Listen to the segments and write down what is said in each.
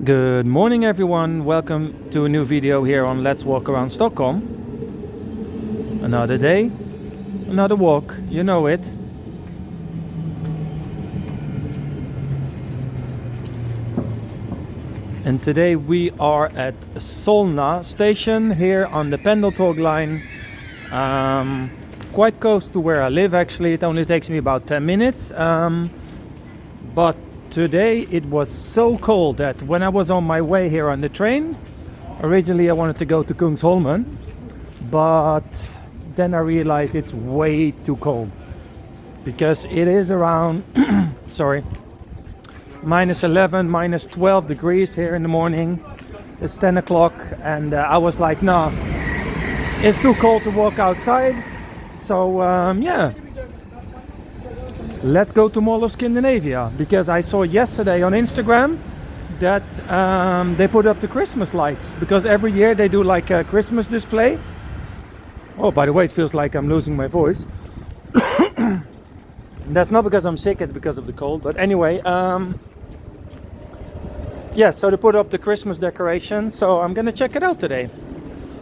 Good morning everyone, welcome to a new video here on Let's Walk Around Stockholm. Another day, another walk, you know it. And today we are at Solna station here on the Pendeltåg line. Quite close to where I live actually, it only takes me about 10 minutes. But today it was so cold that when I was on my way here on the train, originally I wanted to go to Kungsholmen, but then I realized it's way too cold because it is around minus 11, minus 12 degrees here in the morning. It's 10 o'clock and I was like, no, it's too cold to walk outside. So yeah, let's go to Mall of Scandinavia, because I saw yesterday on Instagram that they put up the Christmas lights, because every year they do like a Christmas display. Oh, by the way, it feels like I'm losing my voice. That's not because I'm sick, it's because of the cold. But anyway, yeah, so they put up the Christmas decorations, so I'm gonna check it out today.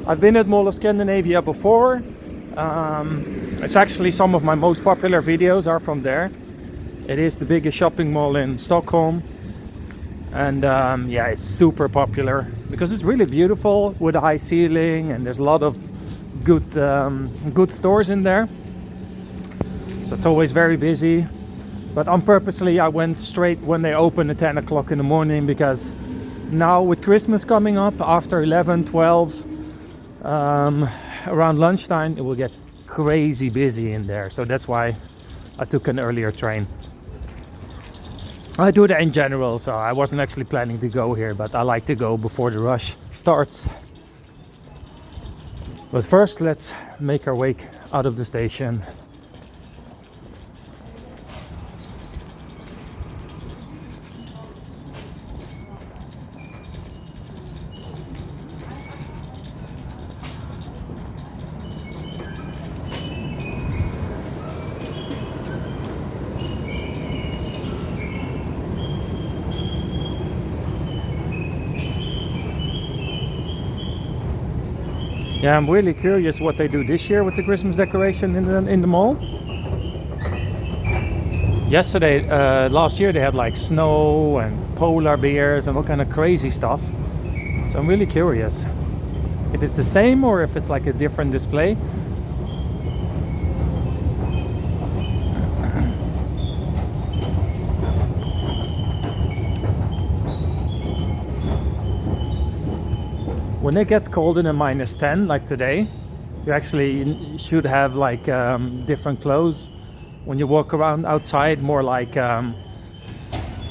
I've been at Mall of Scandinavia before. It's actually some of my most popular videos are from there. It is the biggest shopping mall in Stockholm, and yeah, it's super popular because it's really beautiful with a high ceiling, and there's a lot of good stores in there, so it's always very busy. But purposely I went straight when they open at 10 o'clock in the morning, because now with Christmas coming up after 11, 12, around lunchtime it will get crazy busy in there, so that's why I took an earlier train. I do that in general, so I wasn't actually planning to go here, but I like to go before the rush starts. But first let's make our way out of the station. Yeah, I'm really curious what they do this year with the Christmas decoration in the mall. Yesterday, last year they had like snow and polar bears and all kind of crazy stuff. So I'm really curious if it's the same or if it's like a different display. When it gets colder than minus 10 like today, you actually should have like different clothes when you walk around outside, more like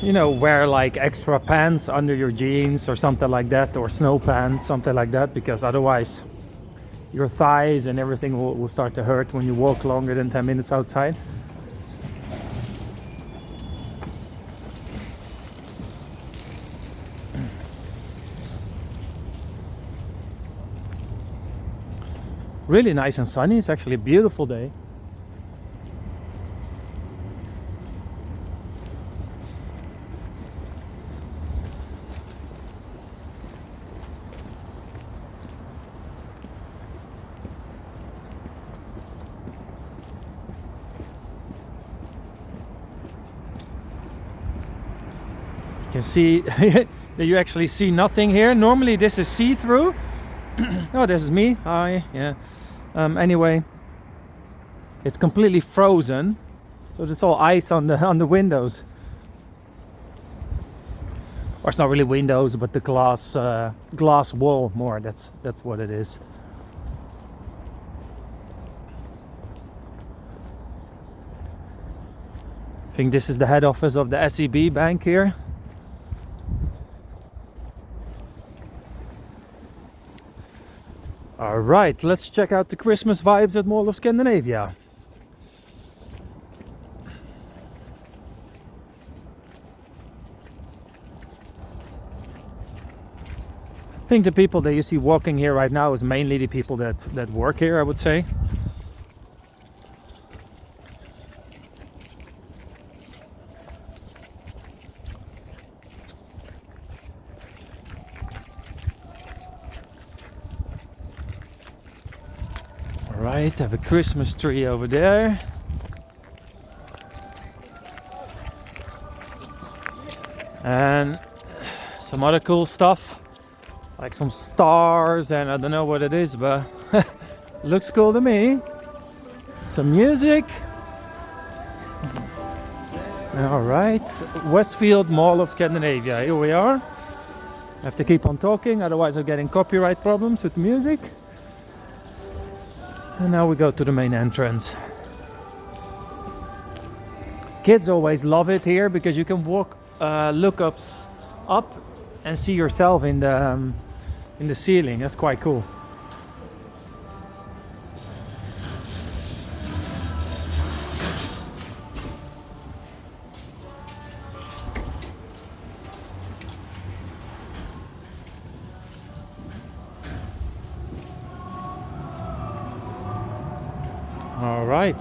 you know, wear like extra pants under your jeans or something like that, or snow pants, something like that, because otherwise your thighs and everything will start to hurt when you walk longer than 10 minutes outside. Really nice and sunny. It's actually a beautiful day. You can see that you actually see nothing here. Normally this is see-through. Oh, this is me. Hi. Yeah. Anyway, it's completely frozen, so there's all ice on the windows. Or it's not really windows, but the glass wall more. That's what it is. I think this is the head office of the SEB bank here. Alright, let's check out the Christmas vibes at Mall of Scandinavia. I think the people that you see walking here right now is mainly the people that work here, I would say. Alright, have a Christmas tree over there. And some other cool stuff, like some stars, and I don't know what it is, but looks cool to me. Some music. Alright, Westfield Mall of Scandinavia, here we are. I have to keep on talking, otherwise I'm getting copyright problems with the music. And now we go to the main entrance. Kids always love it here because you can walk look up and see yourself in the ceiling. That's quite cool. All right.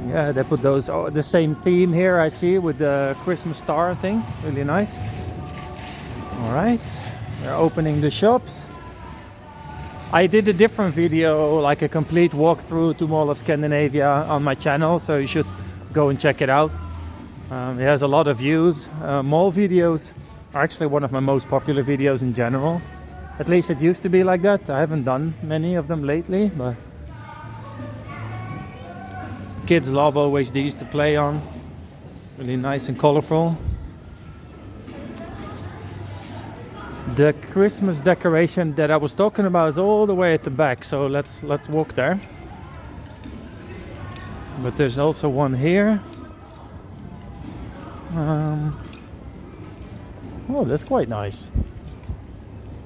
Yeah, they put those, the same theme here I see with the Christmas star and things. Really nice. All right, they're opening the shops. I did a different video, like a complete walkthrough to Mall of Scandinavia on my channel, so you should go and check it out. It has a lot of views. Mall videos are actually one of my most popular videos in general. At least it used to be like that. I haven't done many of them lately, but kids love always these to play on. Really nice and colorful. The Christmas decoration that I was talking about is all the way at the back, so let's walk there. But there's also one here. Oh, that's quite nice.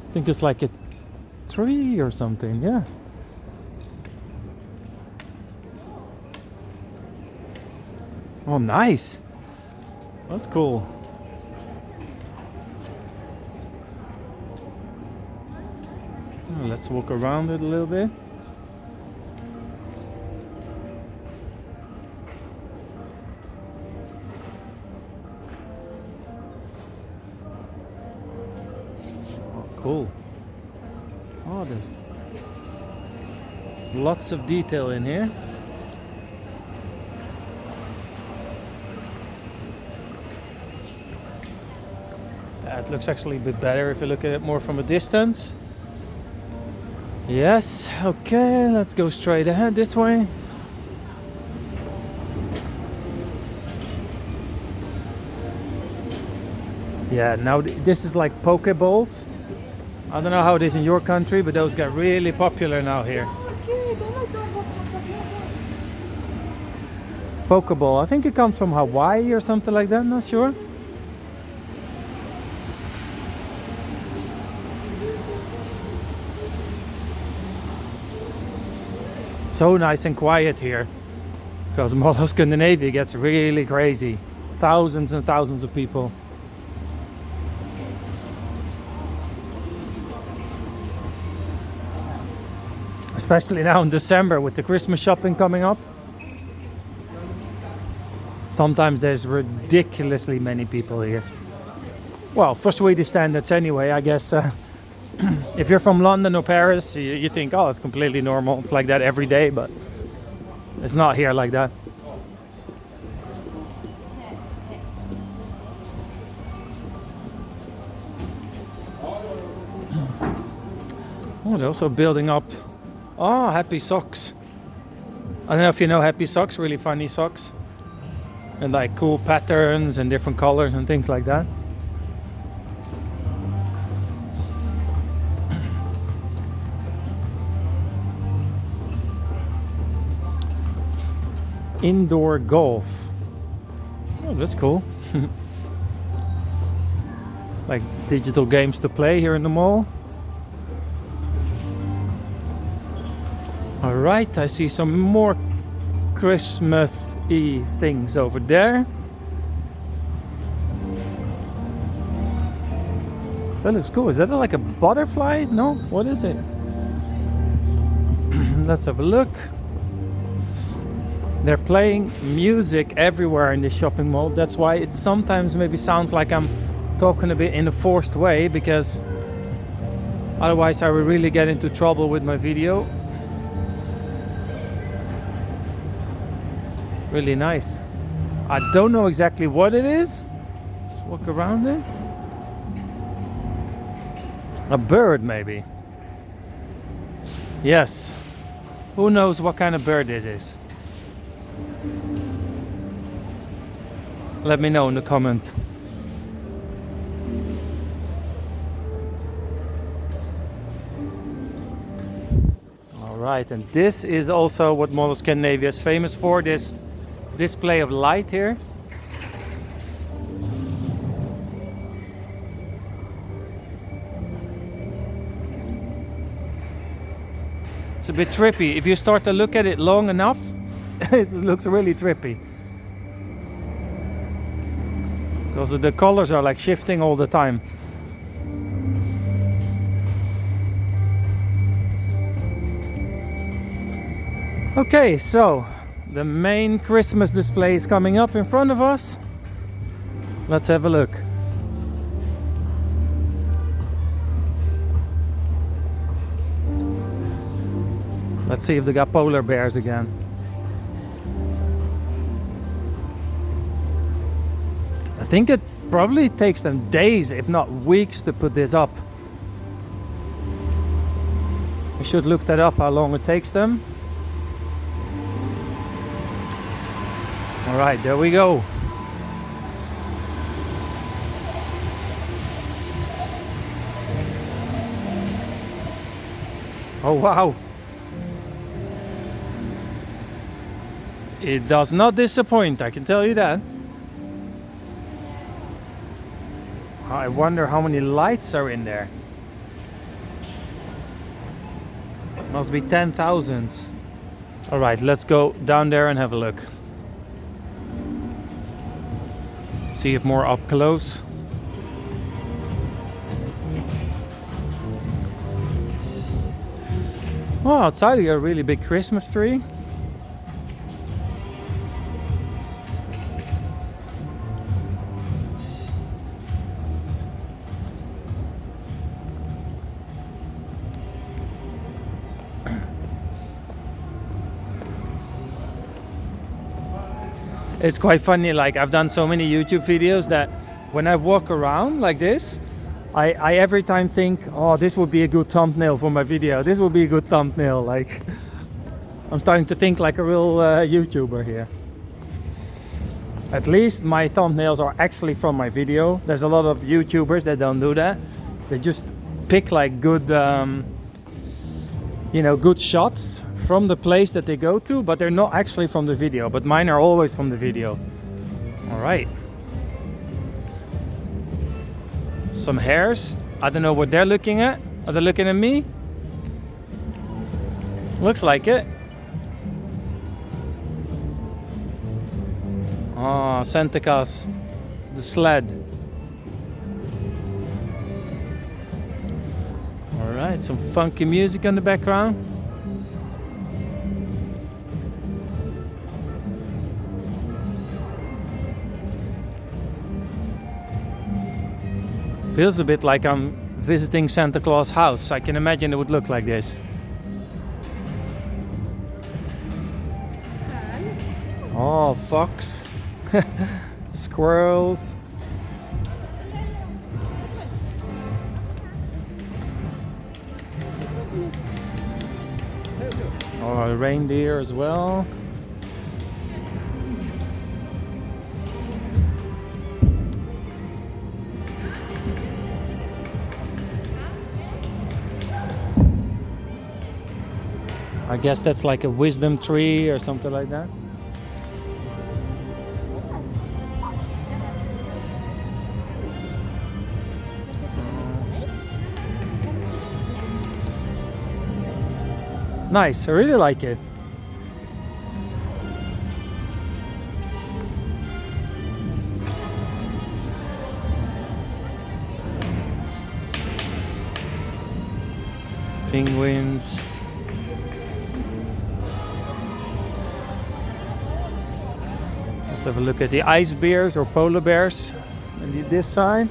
I think it's like a tree or something, yeah. Oh, nice. That's cool. Oh, let's walk around it a little bit. Cool. Oh, there's lots of detail in here. That looks actually a bit better if you look at it more from a distance. Yes, okay, let's go straight ahead this way. Yeah, now this is like Pokeballs. I don't know how it is in your country, but those got really popular now here. Pokeball, I think it comes from Hawaii or something like that, not sure. So nice and quiet here, because Mall of Scandinavia gets really crazy. Thousands and thousands of people. Especially now in December with the Christmas shopping coming up. Sometimes there's ridiculously many people here. Well, for Swedish standards anyway, I guess. If you're from London or Paris, you think, oh, it's completely normal. It's like that every day, but it's not here like that. Oh, they're also building up. Oh, Happy Socks. I don't know if you know Happy Socks, really funny socks. And like cool patterns and different colors and things like that. Indoor golf. Oh, that's cool. Like digital games to play here in the mall. Alright, I see some more Christmas-y things over there. That looks cool. Is that like a butterfly? No? What is it? Let's have a look. They're playing music everywhere in this shopping mall. That's why it sometimes maybe sounds like I'm talking a bit in a forced way, because Otherwise I will really get into trouble with my video. Really nice. I don't know exactly what it is. Let's walk around it. A bird maybe. Yes. Who knows what kind of bird this is? Let me know in the comments. Alright, and this is also what Mall of Scandinavia is famous for, this display of light here. It's a bit trippy. If you start to look at it long enough, it looks really trippy. Because the colors are like shifting all the time. Okay, so the main Christmas display is coming up in front of us. Let's have a look. Let's see if they got polar bears again. I think it probably takes them days, if not weeks, to put this up. I should look that up, how long it takes them. Alright, there we go. Oh wow. It does not disappoint, I can tell you that. I wonder how many lights are in there. Must be 10,000. Alright, let's go down there and have a look. See it more up close. Well, outside you got a really big Christmas tree. It's quite funny, like I've done so many YouTube videos that when I walk around like this, I every time think, oh, this would be a good thumbnail for my video. This would be a good thumbnail. Like, I'm starting to think like a real YouTuber here. At least my thumbnails are actually from my video. There's a lot of YouTubers that don't do that. They just pick like good, you know, good shots from the place that they go to, but they're not actually from the video. But mine are always from the video. All right. Some hares. I don't know what they're looking at. Are they looking at me? Looks like it. Oh, Santa Claus, the sled. All right, some funky music in the background. Feels a bit like I'm visiting Santa Claus' house. I can imagine it would look like this. Oh, fox. Squirrels. Oh, a reindeer as well. I guess that's like a wisdom tree or something like that. Nice, I really like it. Penguins. Let's have a look at the ice bears or polar bears on this side.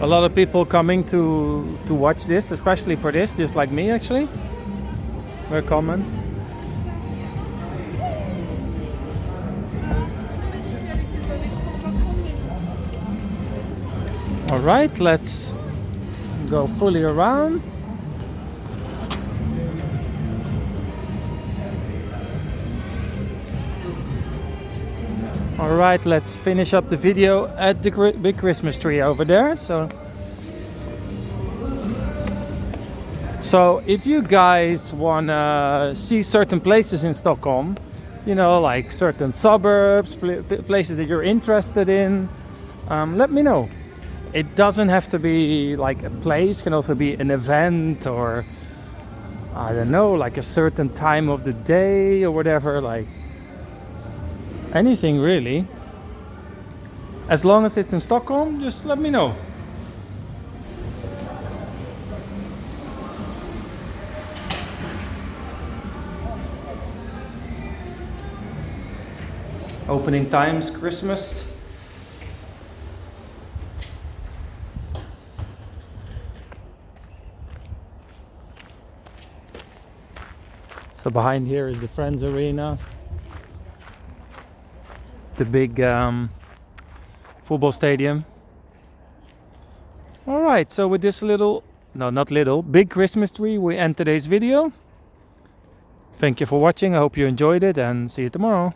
A lot of people coming to watch this, especially for this, just like me actually. Very common. All right, let's go fully around. All right, let's finish up the video at the big Christmas tree over there. So if you guys wanna see certain places in Stockholm, you know, like certain suburbs, places that you're interested in, let me know. It doesn't have to be like a place, it can also be an event, or I don't know, like a certain time of the day or whatever, like anything really. As long as it's in Stockholm, just let me know. Opening times, Christmas. So behind here is the Friends Arena, the big football stadium. Alright, so with this big Christmas tree, we end today's video. Thank you for watching, I hope you enjoyed it, and see you tomorrow.